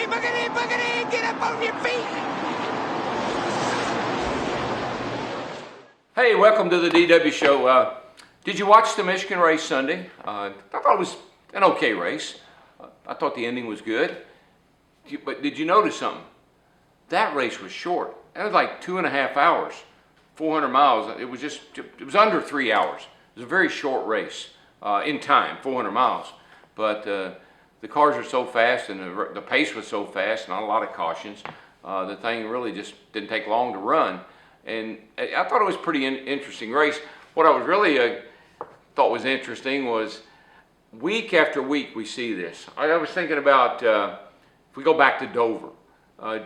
boogity, boogity, get up on your feet. Hey, welcome to the DW Show. Did you watch the Michigan race Sunday? I thought it was an okay race. I thought the ending was good. But did you notice something? That race was short. It was like 2.5 hours, 400 miles. It was under 3 hours. It was a very short race in time, 400 miles. But the cars are so fast and the pace was so fast, not a lot of cautions. The thing really just didn't take long to run. And I thought it was a pretty interesting race. What I was really thought was interesting was week after week we see this. I was thinking about, if we go back to Dover,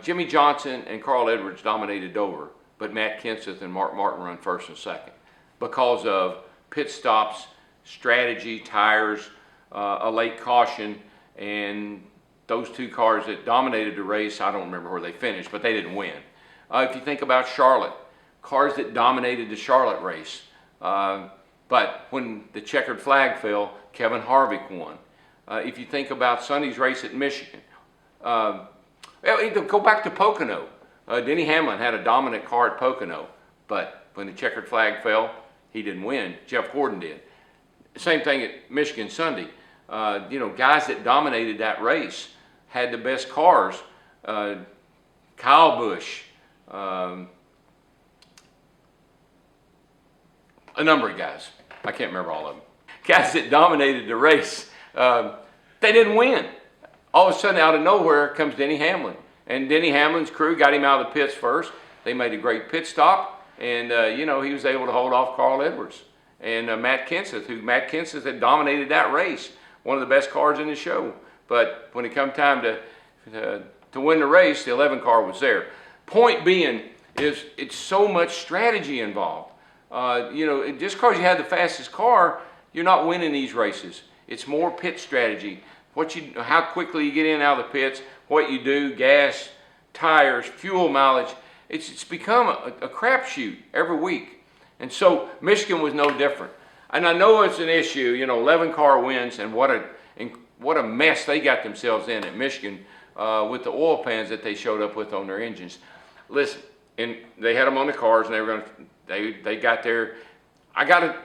Jimmy Johnson and Carl Edwards dominated Dover, but Matt Kenseth and Mark Martin run first and second because of pit stops, strategy, tires, a late caution, and those two cars that dominated the race, I don't remember where they finished, but they didn't win. If you think about Charlotte, cars that dominated the Charlotte race, but when the checkered flag fell, Kevin Harvick won. If you think about Sunday's race at Michigan, go back to Pocono. Denny Hamlin had a dominant car at Pocono, but when the checkered flag fell, he didn't win. Jeff Gordon did. Same thing at Michigan Sunday. Guys that dominated that race had the best cars. Kyle Busch, a number of guys. I can't remember all of them. Guys that dominated the race, they didn't win. All of a sudden, out of nowhere, comes Denny Hamlin. And Denny Hamlin's crew got him out of the pits first. They made a great pit stop, and he was able to hold off Carl Edwards and Matt Kenseth had dominated that race, one of the best cars in the show. But when it come time to win the race, the 11 car was there. Point being is it's so much strategy involved. Just because you have the fastest car, you're not winning these races. It's more pit strategy. How quickly you get in and out of the pits, what you do, gas, tires, fuel mileage. It's become a crapshoot every week. And so Michigan was no different. And I know it's an issue, 11 car wins, and what a mess they got themselves in at Michigan with the oil pans that they showed up with on their engines. Listen, and they had them on the cars, and they got there.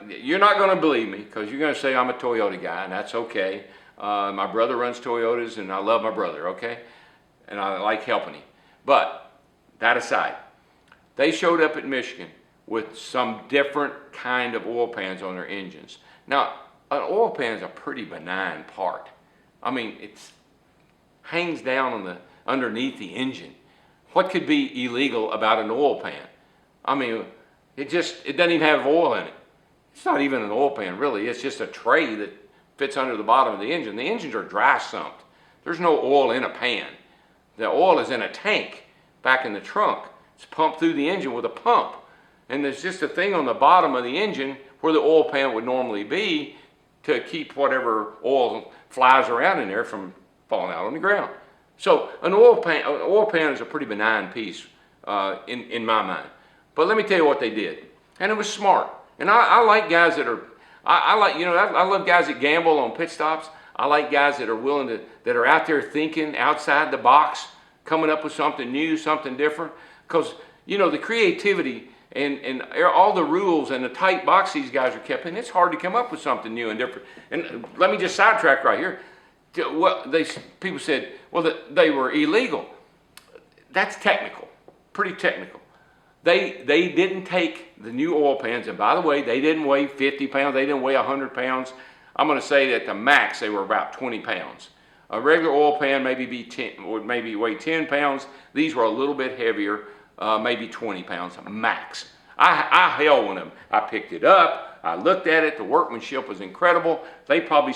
You're not going to believe me because you're going to say I'm a Toyota guy, and that's okay. My brother runs Toyotas, and I love my brother, okay? And I like helping him. But that aside, they showed up at Michigan with some different kind of oil pans on their engines. Now, an oil pan is a pretty benign part. I mean, it hangs down underneath the engine. What could be illegal about an oil pan? I mean, it doesn't even have oil in it. It's not even an oil pan, really. It's just a tray that fits under the bottom of the engine. The engines are dry sumped. There's no oil in a pan. The oil is in a tank back in the trunk. It's pumped through the engine with a pump. And there's just a thing on the bottom of the engine where the oil pan would normally be to keep whatever oil flies around in there from falling out on the ground. So an oil pan is a pretty benign piece in my mind. But let me tell you what they did. And it was smart. And I like guys that are, I love guys that gamble on pit stops. I like guys that are that are out there thinking outside the box, coming up with something new, something different. Because, the creativity and all the rules and the tight box these guys are kept in, it's hard to come up with something new and different. And let me just sidetrack right here. People said, well, that they were illegal. That's technical, pretty technical. They didn't take the new oil pans, and by the way, they didn't weigh 50 pounds, they didn't weigh 100 pounds. I'm going to say that at the max they were about 20 pounds. A regular oil pan maybe weigh 10 pounds. These were a little bit heavier, maybe 20 pounds max. I held one of them. I picked it up, I looked at it, the workmanship was incredible. They probably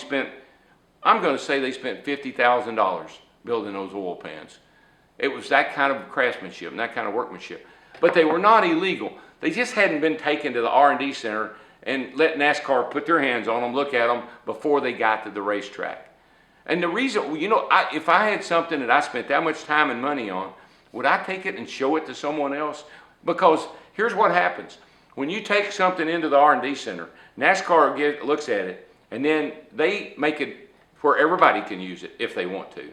I'm going to say they spent $50,000 building those oil pans. It was that kind of craftsmanship and that kind of workmanship. But they were not illegal. They just hadn't been taken to the R&D center and let NASCAR put their hands on them, look at them before they got to the racetrack. And the reason, if I had something that I spent that much time and money on, would I take it and show it to someone else? Because here's what happens. When you take something into the R&D center, NASCAR looks at it, and then they make it where everybody can use it if they want to.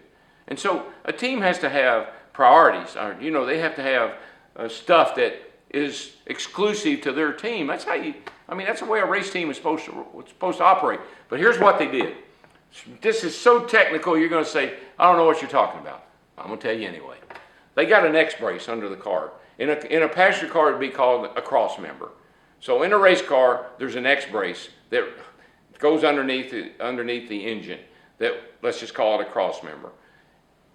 And so a team has to have priorities. Or, you know, they have to have stuff that is exclusive to their team. That's how you, I mean, that's the way a race team is supposed to operate. But here's what they did. This is so technical, you're going to say, I don't know what you're talking about. I'm going to tell you anyway. They got an X brace under the car. In a passenger car, it would be called a cross member. So in a race car, there's an X brace that goes underneath the engine that, let's just call it a cross member.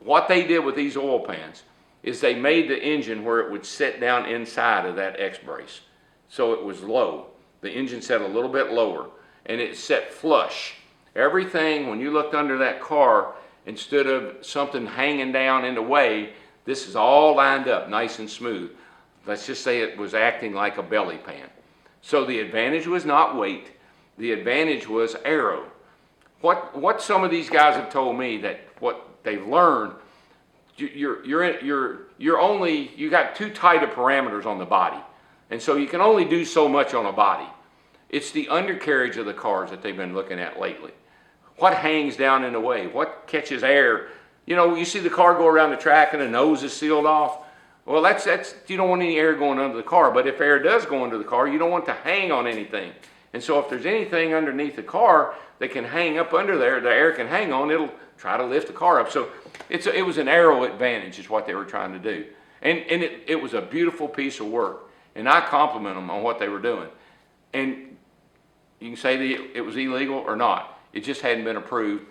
What they did with these oil pans is they made the engine where it would sit down inside of that X brace. So it was low. The engine set a little bit lower and it set flush. Everything, when you looked under that car, instead of something hanging down in the way, this is all lined up nice and smooth. Let's just say it was acting like a belly pan. So the advantage was not weight. The advantage was aero. What some of these guys have told me that what they've learned, you got too tight of parameters on the body. And so you can only do so much on a body. It's the undercarriage of the cars that they've been looking at lately. What hangs down in the way? What catches air? You know, you see the car go around the track and the nose is sealed off. Well, that's you don't want any air going under the car. But if air does go into the car, you don't want to hang on anything. And so if there's anything underneath the car that can hang up under there, the air can hang on, it'll try to lift the car up. So it was an aero advantage is what they were trying to do. And it was a beautiful piece of work. And I compliment them on what they were doing. And you can say that it was illegal or not. It just hadn't been approved.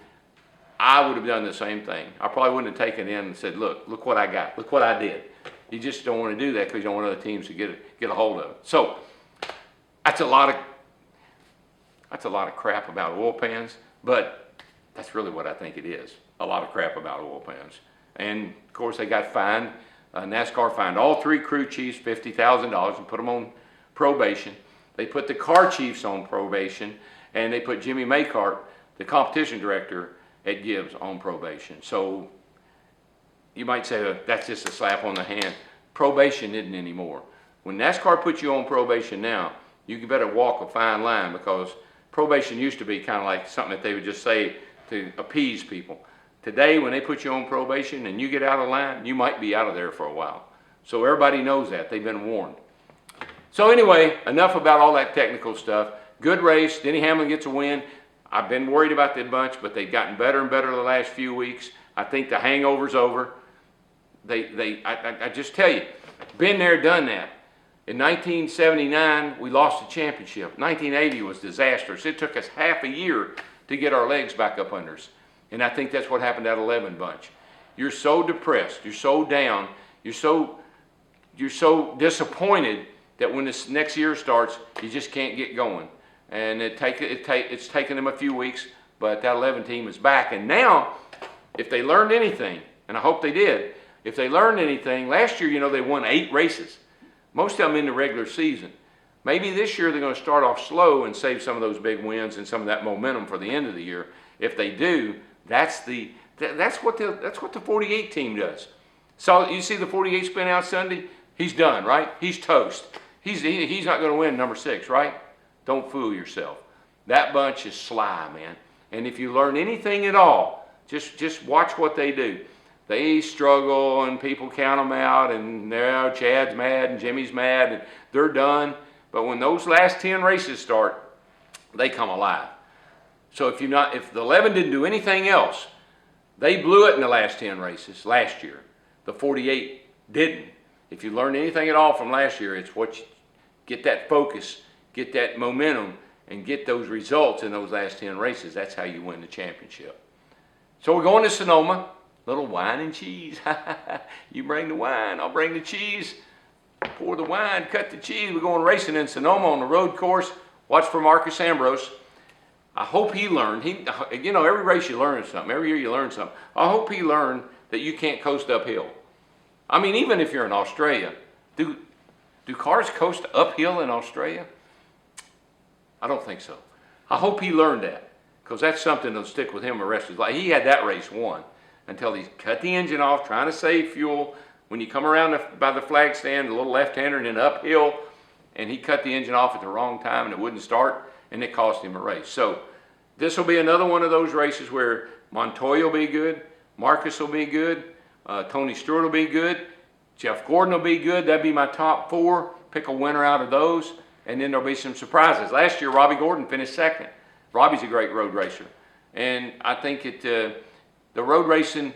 I would have done the same thing. I probably wouldn't have taken it in and said, look what I got. Look what I did. You just don't want to do that because you don't want other teams to get a hold of it. So that's a lot of crap about oil pans, but that's really what I think it is. A lot of crap about oil pans. And of course they got fined. NASCAR fined all 3 crew chiefs $50,000 and put them on probation. They put the car chiefs on probation, and they put Jimmy Maycart, the competition director at Gibbs, on probation. So you might say that's just a slap on the hand. Probation isn't anymore. When NASCAR puts you on probation now, you better walk a fine line, because probation used to be kind of like something that they would just say to appease people. Today, when they put you on probation and you get out of line, you might be out of there for a while. So everybody knows that. They've been warned. So anyway, enough about all that technical stuff. Good race. Denny Hamlin gets a win. I've been worried about that bunch, but they've gotten better and better the last few weeks. I think the hangover's over. I just tell you, been there, done that. In 1979, we lost the championship. 1980 was disastrous. It took us half a year to get our legs back up under us. And I think that's what happened to that 11 bunch. You're so depressed. You're so down. You're so disappointed that when this next year starts, you just can't get going. And it's taken them a few weeks, but that 11 team is back. And now, if they learned anything, and I hope they did, if they learned anything, last year, you know, they won 8 races. Most of them in the regular season. Maybe this year they're going to start off slow and save some of those big wins and some of that momentum for the end of the year. If they do, that's what the 48 team does. So you see the 48 spin out Sunday? He's done, right? He's toast. He's not going to win number 6, right? Don't fool yourself. That bunch is sly, man. And if you learn anything at all, just watch what they do. They struggle and people count them out, and Chad's mad and Jimmy's mad and they're done. But when those last 10 races start, they come alive. So if the 11 didn't do anything else, they blew it in the last 10 races last year. The 48 didn't. If you learned anything at all from last year, it's what you get that focus, get that momentum, and get those results in those last 10 races. That's how you win the championship. So we're going to Sonoma. Little wine and cheese. You bring the wine, I'll bring the cheese. Pour the wine, cut the cheese. We're going racing in Sonoma on the road course. Watch for Marcus Ambrose. I hope he learned. You know, every race you learn something. Every year you learn something. I hope he learned that you can't coast uphill. I mean, even if you're in Australia, do cars coast uphill in Australia? I don't think so. I hope he learned that, because that's something that'll stick with him the rest of his life. He had that race won until he cut the engine off, trying to save fuel. When you come around by the flag stand, a little left-hander and then uphill, and he cut the engine off at the wrong time and it wouldn't start, and it cost him a race. So this will be another one of those races where Montoya will be good, Marcus will be good. Tony Stewart will be good. Jeff Gordon will be good. That'd be my top 4. Pick a winner out of those, and then there'll be some surprises. Last year, Robbie Gordon finished 2nd. Robbie's a great road racer. And I think the road racing,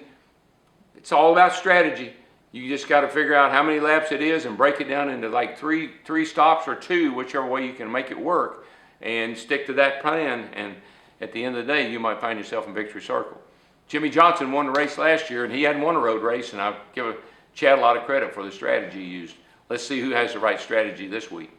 it's all about strategy. You just got to figure out how many laps it is and break it down into like three stops or 2, whichever way you can make it work, and stick to that plan. And at the end of the day, you might find yourself in victory circle. Jimmy Johnson won the race last year, and he hadn't won a road race, and I give Chad a lot of credit for the strategy he used. Let's see who has the right strategy this week.